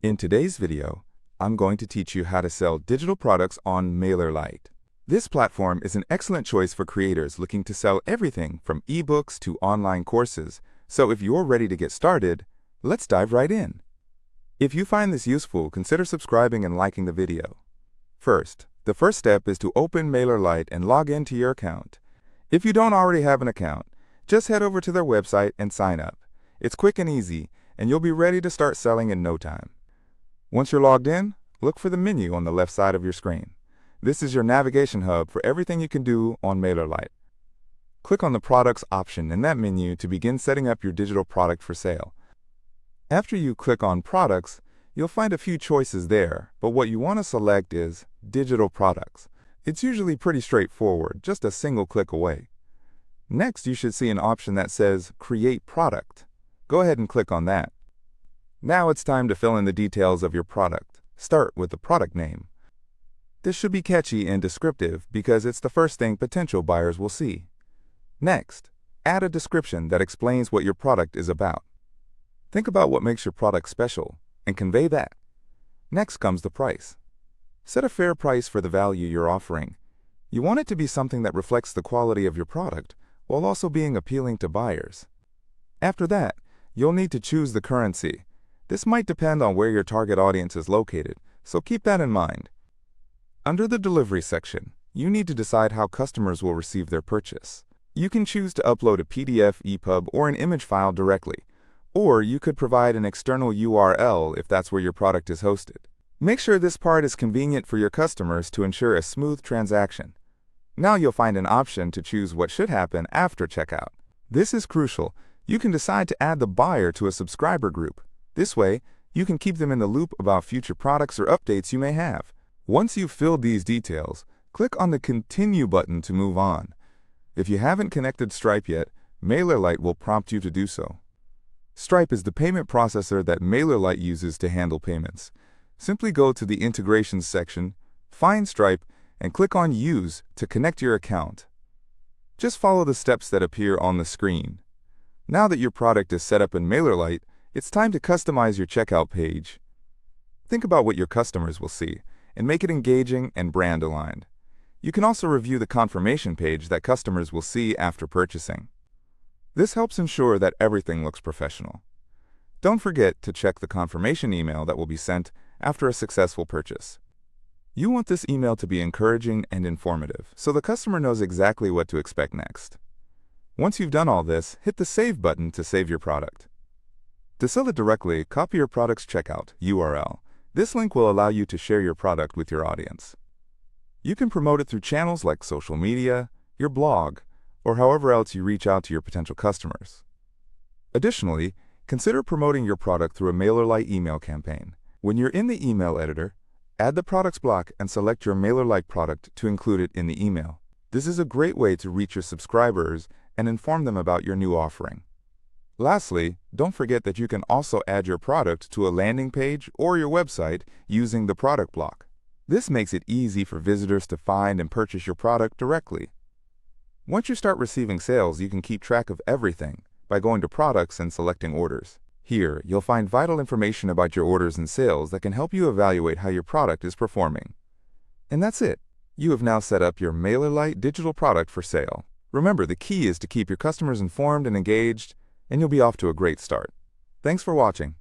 In today's video, I'm going to teach you how to sell digital products on MailerLite. This platform is an excellent choice for creators looking to sell everything from ebooks to online courses. So if you're ready to get started, let's dive right in. If you find this useful, consider subscribing and liking the video. First, the first step is to open MailerLite and log into your account. If you don't already have an account, just head over to their website and sign up. It's quick and easy, and you'll be ready to start selling in no time. Once you're logged in, look for the menu on the left side of your screen. This is your navigation hub for everything you can do on MailerLite. Click on the Products option in that menu to begin setting up your digital product for sale. After you click on Products, you'll find a few choices there, but what you want to select is Digital Products. It's usually pretty straightforward, just a single click away. Next, you should see an option that says Create Product. Go ahead and click on that. Now it's time to fill in the details of your product. Start with the product name. This should be catchy and descriptive because it's the first thing potential buyers will see. Next, add a description that explains what your product is about. Think about what makes your product special and convey that. Next comes the price. Set a fair price for the value you're offering. You want it to be something that reflects the quality of your product while also being appealing to buyers. After that, you'll need to choose the currency. This might depend on where your target audience is located, so keep that in mind. Under the delivery section, you need to decide how customers will receive their purchase. You can choose to upload a PDF, EPUB, or an image file directly, or you could provide an external URL if that's where your product is hosted. Make sure this part is convenient for your customers to ensure a smooth transaction. Now you'll find an option to choose what should happen after checkout. This is crucial. You can decide to add the buyer to a subscriber group. This way, you can keep them in the loop about future products or updates you may have. Once you've filled these details, click on the Continue button to move on. If you haven't connected Stripe yet, MailerLite will prompt you to do so. Stripe is the payment processor that MailerLite uses to handle payments. Simply go to the Integrations section, find Stripe, and click on Use to connect your account. Just follow the steps that appear on the screen. Now that your product is set up in MailerLite, it's time to customize your checkout page. Think about what your customers will see and make it engaging and brand aligned. You can also review the confirmation page that customers will see after purchasing. This helps ensure that everything looks professional. Don't forget to check the confirmation email that will be sent after a successful purchase. You want this email to be encouraging and informative, so the customer knows exactly what to expect next. Once you've done all this, hit the Save button to save your product. To sell it directly, copy your product's checkout URL. This link will allow you to share your product with your audience. You can promote it through channels like social media, your blog, or however else you reach out to your potential customers. Additionally, consider promoting your product through a MailerLite email campaign. When you're in the email editor, add the products block and select your MailerLite product to include it in the email. This is a great way to reach your subscribers and inform them about your new offering. Lastly, don't forget that you can also add your product to a landing page or your website using the product block. This makes it easy for visitors to find and purchase your product directly. Once you start receiving sales, you can keep track of everything by going to Products and selecting Orders. Here, you'll find vital information about your orders and sales that can help you evaluate how your product is performing. And that's it. You have now set up your MailerLite digital product for sale. Remember, the key is to keep your customers informed and engaged, and you'll be off to a great start. Thanks for watching.